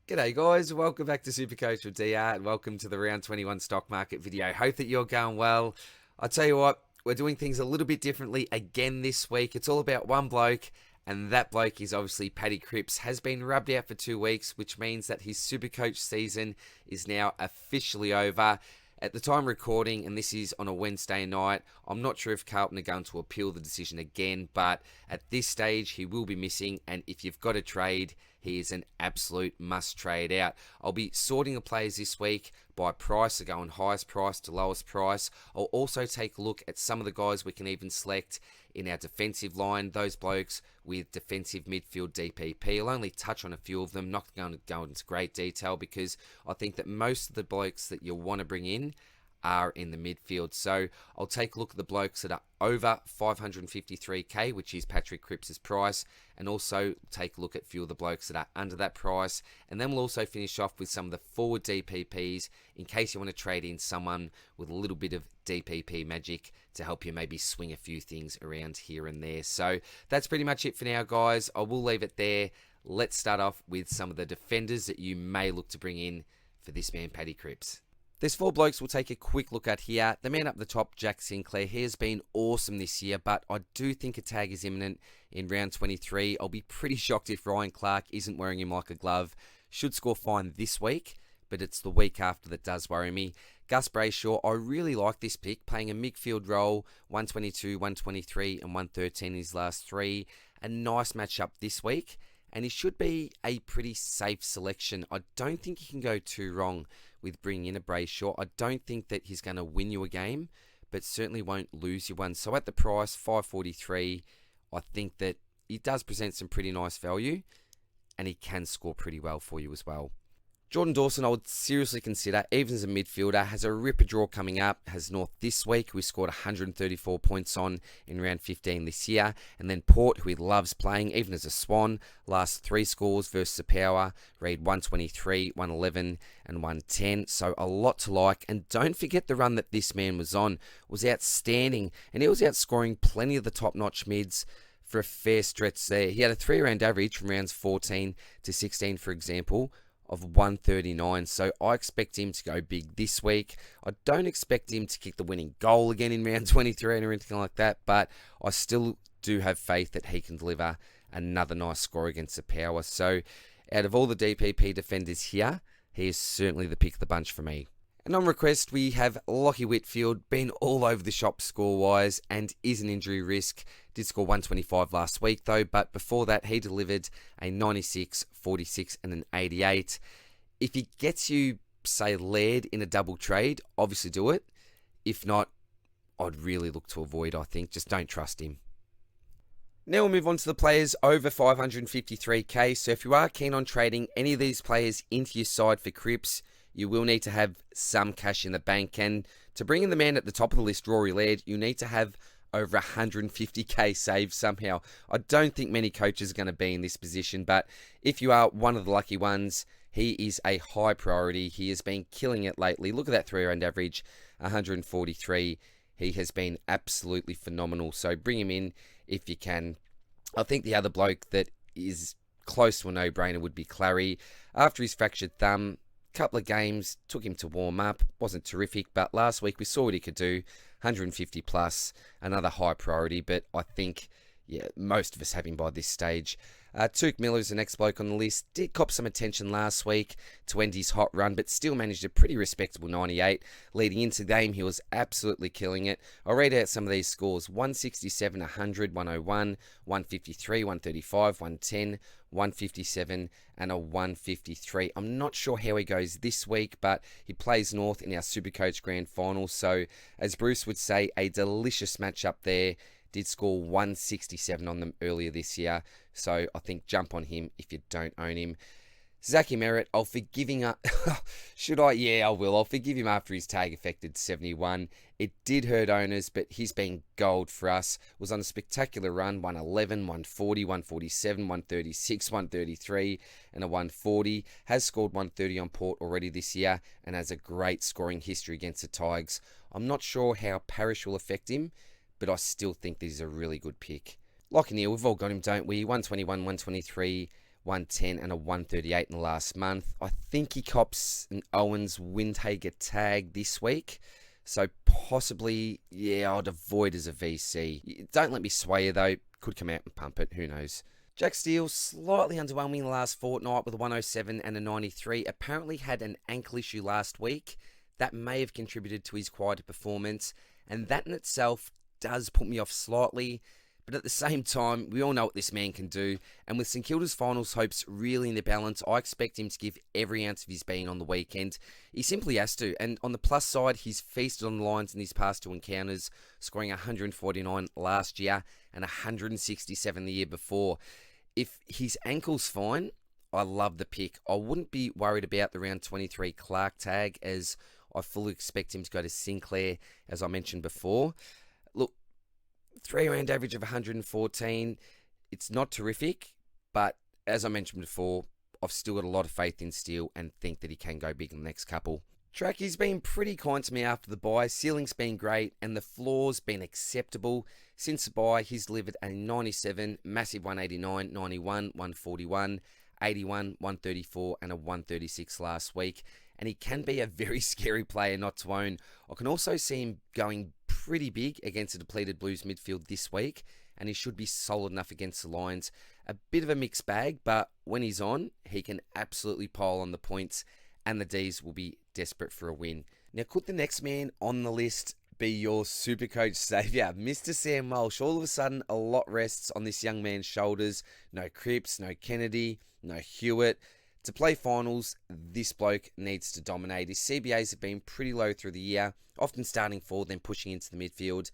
G'day guys, welcome back to SuperCoach with DR and welcome to the round 21 stock market video. Hope that you're going well. I'll tell you what, we're doing things a little bit differently again this week. It's all about one bloke, and that bloke is obviously Paddy Cripps. Has been rubbed out for 2 weeks, which means that his SuperCoach season is now officially over. At the time of recording, and this is on a Wednesday night, I'm not sure if Carlton are going to appeal the decision again, but at this stage, he will be missing, and if you've got a trade, he is an absolute must trade out. I'll be sorting the players this week by price, so going highest price to lowest price. I'll also take a look at some of the guys we can even select in our defensive line, those blokes with defensive midfield DPP. I'll only touch on a few of them, not going to go into great detail because I think that most of the blokes that you'll want to bring in are in the midfield. So I'll take a look at the blokes that are over 553k, which is Patrick Cripps' price, and also take a look at a few of the blokes that are under that price. And then we'll also finish off with some of the forward DPPs in case you want to trade in someone with a little bit of DPP magic to help you maybe swing a few things around here and there. So that's pretty much it for now, guys. I will leave it there. Let's start off with some of the defenders that you may look to bring in for this man, Paddy Cripps. There's 4 blokes we'll take a quick look at here. The man up the top, Jack Sinclair, he has been awesome this year, but I do think a tag is imminent in round 23. I'll be pretty shocked if Ryan Clark isn't wearing him like a glove. Should score fine this week, but it's the week after that does worry me. Gus Brayshaw, I really like this pick, playing a midfield role, 122, 123, and 113 in his last 3. A nice matchup this week, and he should be a pretty safe selection. I don't think you can go too wrong with bringing in a Brayshaw. I don't think that he's going to win you a game, but certainly won't lose you one. So at the price, 543, I think that he does present some pretty nice value, and he can score pretty well for you as well. Jordan Dawson, I would seriously consider, even as a midfielder, has a ripper draw coming up, has North this week, who he scored 134 points on in round 15 this year, and then Port, who he loves playing, even as a Swan, last 3 scores versus the Power, read 123, 111, and 110, so a lot to like, and don't forget the run that this man was on, was outstanding, and he was outscoring plenty of the top-notch mids for a fair stretch there. He had a 3-round average from rounds 14 to 16, for example, of 139, so I expect him to go big this week. I don't expect him to kick the winning goal again in round 23 or anything like that, but I still do have faith that he can deliver another nice score against the Power. So out of all the DPP defenders here, he is certainly the pick of the bunch for me. And on request, we have Lachie Whitfield, been all over the shop score-wise and is an injury risk. Did score 125 last week though, but before that he delivered a 96, 46 and an 88. If he gets you, say, Laird in a double trade, obviously do it. If not, I'd really look to avoid, I think. Just don't trust him. Now we'll move on to the players over 553k. So if you are keen on trading any of these players into your side for Cripps, you will need to have some cash in the bank. And to bring in the man at the top of the list, Rory Laird, you need to have over 150k saved somehow. I don't think many coaches are going to be in this position, but if you are one of the lucky ones, he is a high priority. He has been killing it lately. Look at that 3-round average, 143. He has been absolutely phenomenal. So bring him in if you can. I think the other bloke that is close to a no-brainer would be Clary. After his fractured thumb, couple of games, took him to warm up, wasn't terrific, but last week we saw what he could do, 150 plus, another high priority, but I think, yeah, most of us have him by this stage. Tuke Miller is the next bloke on the list. Did cop some attention last week to end his hot run, but still managed a pretty respectable 98. Leading into the game, he was absolutely killing it. I'll read out some of these scores. 167, 100, 101, 153, 135, 110, 157, and a 153. I'm not sure how he goes this week, but he plays North in our SuperCoach Grand Final, so as Bruce would say, a delicious matchup there. Did score 167 on them earlier this year, so I think jump on him if you don't own him. Zachy Merritt, I'll forgive him. Should I? Yeah, I will. I'll forgive him after his tag affected 71. It did hurt owners, but he's been gold for us. Was on a spectacular run, 111, 140, 147, 136, 133, and a 140. Has scored 130 on Port already this year, and has a great scoring history against the Tigers. I'm not sure how Parrish will affect him, but I still think this is a really good pick. Lachie Neale, we've all got him, don't we? 121, 123, 110 and a 138 in the last month. I think he cops an Owens Windhager tag this week. So possibly, yeah, I'd avoid as a VC. Don't let me sway you though. Could come out and pump it. Who knows? Jack Steele, slightly underwhelming the last fortnight with a 107 and a 93. Apparently had an ankle issue last week. That may have contributed to his quieter performance. And that in itself does put me off slightly. But at the same time, we all know what this man can do. And with St Kilda's finals hopes really in the balance, I expect him to give every ounce of his being on the weekend. He simply has to. And on the plus side, he's feasted on the lines in these past two encounters, scoring 149 last year and 167 the year before. If his ankle's fine, I love the pick. I wouldn't be worried about the round 23 Clark tag, as I fully expect him to go to Sinclair, as I mentioned before. Look, 3-round average of 114, it's not terrific, but as I mentioned before, I've still got a lot of faith in Steele and think that he can go big in the next couple. Tracky's been pretty kind to me after the bye. Ceiling's been great and the floor's been acceptable. Since the bye, he's delivered a 97, massive 189, 91, 141, 81, 134 and a 136 last week. And he can be a very scary player not to own. I can also see him going pretty big against a depleted Blues midfield this week, and he should be solid enough against the Lions. A bit of a mixed bag, but when he's on, he can absolutely pile on the points, and the Ds will be desperate for a win. Now, could the next man on the list be your Supercoach saviour, Mr. Sam Walsh? All of a sudden, a lot rests on this young man's shoulders. No Cripps, no Kennedy, no Hewitt. To play finals, this bloke needs to dominate. His CBAs have been pretty low through the year, often starting forward, then pushing into the midfield.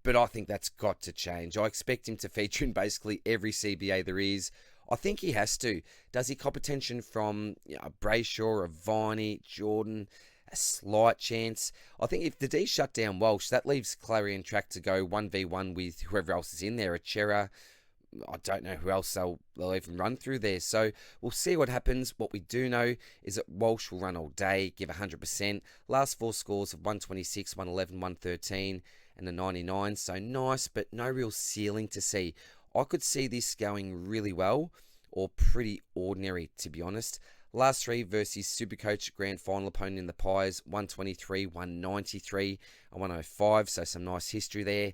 But I think that's got to change. I expect him to feature in basically every CBA there is. I think he has to. Does he cop attention from a Brayshaw, a Viney, Jordan? A slight chance. I think if the D shut down Walsh, that leaves Clarion track to go 1v1 with whoever else is in there. A Chera. I don't know who else they'll even run through there. So we'll see what happens. What we do know is that Walsh will run all day, give 100%. Last four scores of 126, 111, 113 and a 99. So nice, but no real ceiling to see. I could see this going really well or pretty ordinary, to be honest. Last three versus Supercoach grand final opponent in the Pies, 123, 193 and 105. So some nice history there.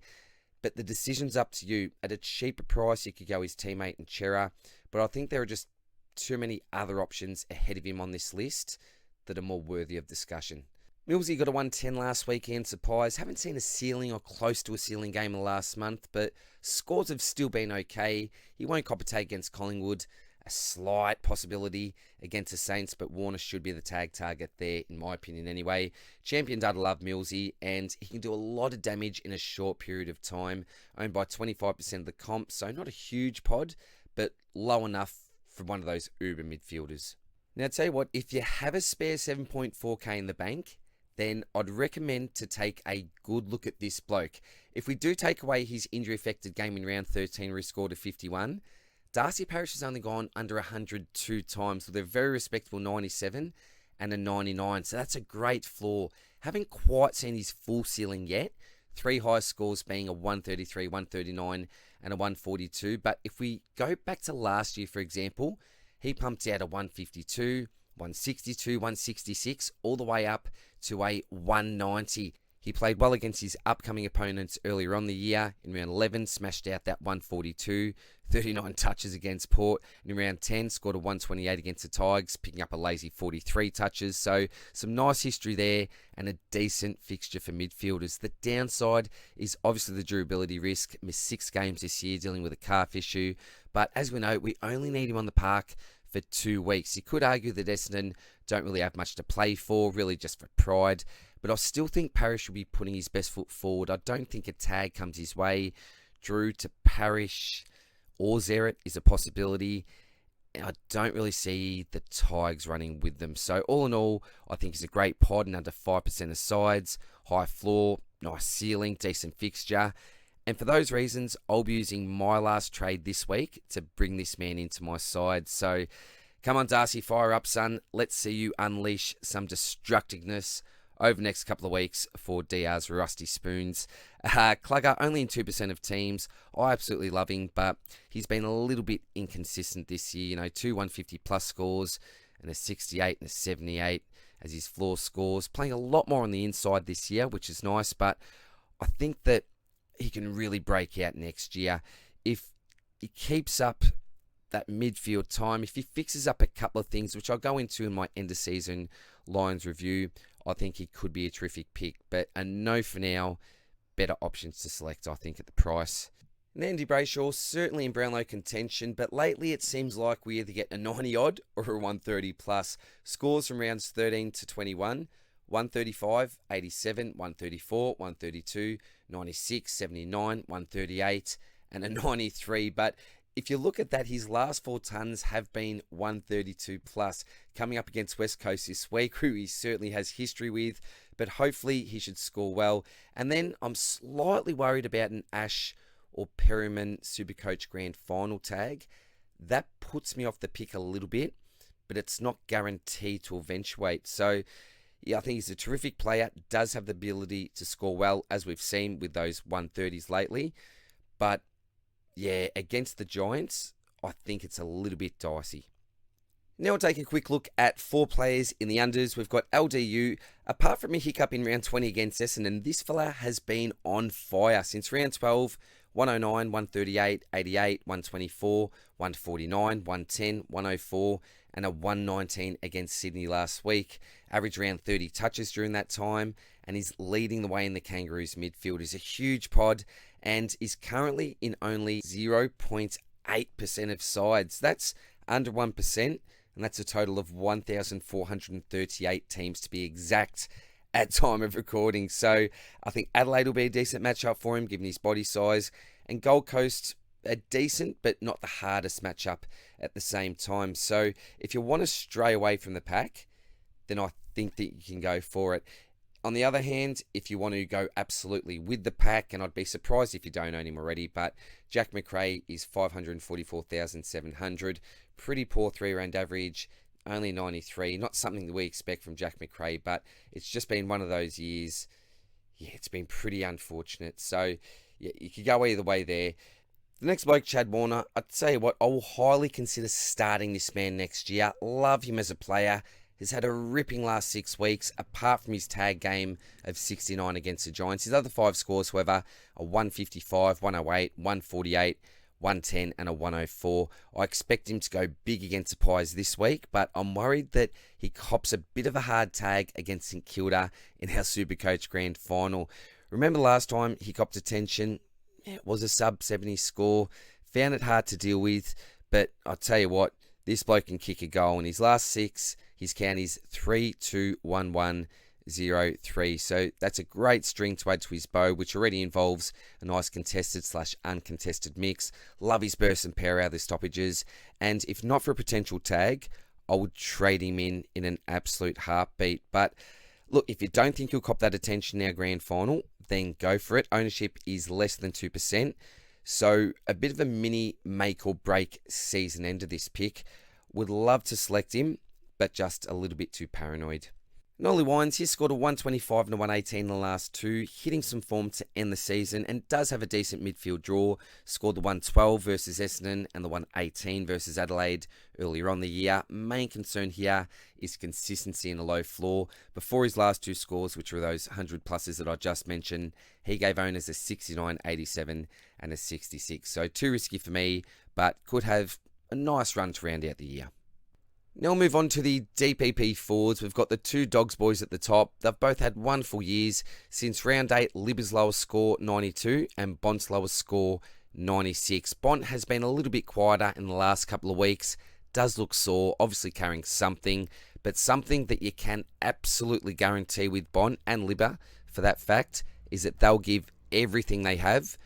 But the decision's up to you. At a cheaper price, you could go his teammate in Chera. But I think there are just too many other options ahead of him on this list that are more worthy of discussion. Millsy got a 110 last weekend. Pies haven't seen a ceiling or close to a ceiling game in the last month, but scores have still been okay. He won't cop a tag against Collingwood. A slight possibility against the Saints, but Warner should be the tag target there, in my opinion anyway. Champion data love Millsy, and he can do a lot of damage in a short period of time. Owned by 25% of the comp, so not a huge pod, but low enough for one of those uber midfielders. Now, tell you what, if you have a spare 7.4k in the bank, then I'd recommend to take a good look at this bloke. If we do take away his injury-affected game in round 13 where he scored a 51, Darcy Parish has only gone under 102 times with a very respectable 97 and a 99. So that's a great floor. Haven't quite seen his full ceiling yet. Three high scores being a 133, 139 and a 142. But if we go back to last year, for example, he pumped out a 152, 162, 166, all the way up to a 190. He played well against his upcoming opponents earlier on the year. In round 11, smashed out that 142, 39 touches against Port. And in round 10, scored a 128 against the Tigers, picking up a lazy 43 touches. So some nice history there and a decent fixture for midfielders. The downside is obviously the durability risk. Missed 6 games this year dealing with a calf issue. But as we know, we only need him on the park for 2 weeks. You could argue that Essendon don't really have much to play for, really just for pride. But I still think Parish will be putting his best foot forward. I don't think a tag comes his way. Drew to Parish or Zeret is a possibility. And I don't really see the Tigers running with them. So all in all, I think he's a great pod and under 5% of sides. High floor, nice ceiling, decent fixture. And for those reasons, I'll be using my last trade this week to bring this man into my side. So come on, Darcy, fire up, son. Let's see you unleash some destructiveness over the next couple of weeks for DR's Rusty Spoons. Clugger only in 2% of teams. I absolutely love him, but he's been a little bit inconsistent this year. You know, 2 150 plus scores and a 68 and a 78 as his floor scores. Playing a lot more on the inside this year, which is nice, but I think that he can really break out next year. If he keeps up that midfield time, if he fixes up a couple of things, which I'll go into in my end of season Lions review, I think he could be a terrific pick. But a no for now, better options to select, I think, at the price. And Andy Brayshaw, certainly in Brownlow contention, but lately it seems like we either get a 90 odd or a 130 plus. Scores from rounds 13 to 21, 135, 87, 134, 132, 96, 79, 138, and a 93. But if you look at that, his last 4 tons have been 132 plus. Coming up against West Coast this week, who he certainly has history with, but hopefully he should score well. And then I'm slightly worried about an Ash or Perryman SuperCoach Grand Final tag. That puts me off the pick a little bit, but it's not guaranteed to eventuate. So yeah, I think he's a terrific player, does have the ability to score well, as we've seen with those 130s lately. But yeah, against the Giants, I think it's a little bit dicey. Now we'll take a quick look at 4 players in the unders. We've got LDU. Apart from a hiccup in round 20 against Essendon, this fella has been on fire since round 12. 109, 138, 88, 124, 149, 110, 104, and a 119 against Sydney last week. Average around 30 touches during that time, and he's leading the way in the Kangaroos midfield. He's a huge pod and is currently in only 0.8% of sides. That's under 1%, and that's a total of 1,438 teams to be exact at time of recording. So I think Adelaide will be a decent matchup for him given his body size, and Gold Coast a decent but not the hardest matchup at the same time. So if you want to stray away from the pack, then I think that you can go for it. On the other hand, if you want to go absolutely with the pack, and I'd be surprised if you don't own him already, but Jack Macrae is 544,700, pretty poor 3-round average, only 93. Not something that we expect from Jack Macrae, but it's just been one of those years. Yeah, it's been pretty unfortunate. So yeah, you could go either way there. The next bloke, Chad Warner, I'd tell you what, I will highly consider starting this man next year. Love him as a player. Has had a ripping last 6 weeks, apart from his tag game of 69 against the Giants. His other 5 scores, however, are 155, 108, 148, 110, and a 104. I expect him to go big against the Pies this week, but I'm worried that he cops a bit of a hard tag against St Kilda in our SuperCoach Grand Final. Remember last time he copped attention? It was a sub-70 score. Found it hard to deal with, but I'll tell you what, this bloke can kick a goal. In his last 6, his count is 3, 2, 1, 1, 0, 3. So that's a great string to add to his bow, which already involves a nice contested/uncontested mix. Love his burst and power out of the stoppages. And if not for a potential tag, I would trade him in an absolute heartbeat. But look, if you don't think he'll cop that attention in our grand final, then go for it. Ownership is less than 2%. So a bit of a mini make or break season end of this pick. Would love to select him, but just a little bit too paranoid. Nolly Wines, he scored a 125 and a 118 in the last 2, hitting some form to end the season, and does have a decent midfield draw. Scored the 112 versus Essendon and the 118 versus Adelaide earlier on in the year. Main concern here is consistency and a low floor. Before his last 2 scores, which were those 100 pluses that I just mentioned, he gave owners a 69, 87 and a 66. So too risky for me, but could have a nice run to round out the year. Now we'll move on to the DPP Forwards. We've got the 2 Dogs boys at the top. They've both had wonderful years. Since round 8, Libba's lowest score, 92, and Bont's lowest score, 96. Bont has been a little bit quieter in the last couple of weeks. Does look sore, obviously carrying something, but something that you can absolutely guarantee with Bont and Libba, for that fact, is that they'll give everything they have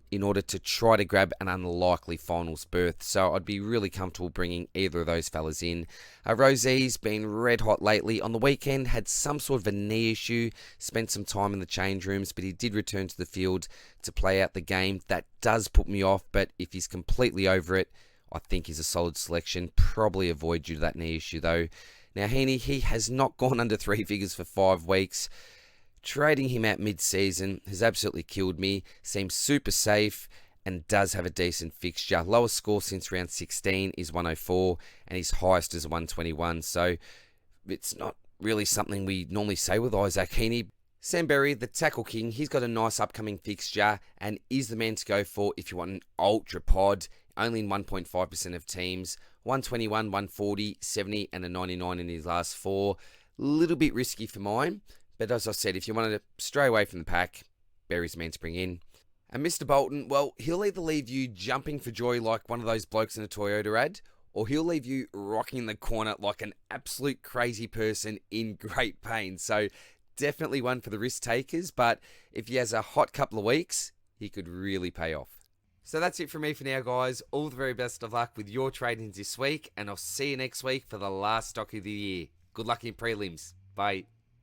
in order to try to grab an unlikely finals berth. So I'd be really comfortable bringing either of those fellas in. Rosie's been red hot lately. On the weekend, had some sort of a knee issue, spent some time in the change rooms, but he did return to the field to play out the game. That does put me off, but if he's completely over it, I think he's a solid selection. Probably avoid due to that knee issue though. Now, Heaney, he has not gone under 3 figures for 5 weeks. Trading him out mid-season has absolutely killed me. Seems super safe and does have a decent fixture. Lowest score since round 16 is 104 and his highest is 121. So it's not really something we normally say with Isaac Heaney. Sam Berry, the tackle king, he's got a nice upcoming fixture and is the man to go for if you want an ultra pod. Only in 1.5% of teams. 121, 140, 70 and a 99 in his last 4. Little bit risky for mine. But as I said, if you wanted to stray away from the pack, Berry's the man to bring in. And Mr. Bolton, well, he'll either leave you jumping for joy like one of those blokes in a Toyota ad, or he'll leave you rocking the corner like an absolute crazy person in great pain. So definitely one for the risk takers, but if he has a hot couple of weeks, he could really pay off. So that's it from me for now, guys. All the very best of luck with your tradings this week, and I'll see you next week for the last stock of the year. Good luck in prelims. Bye.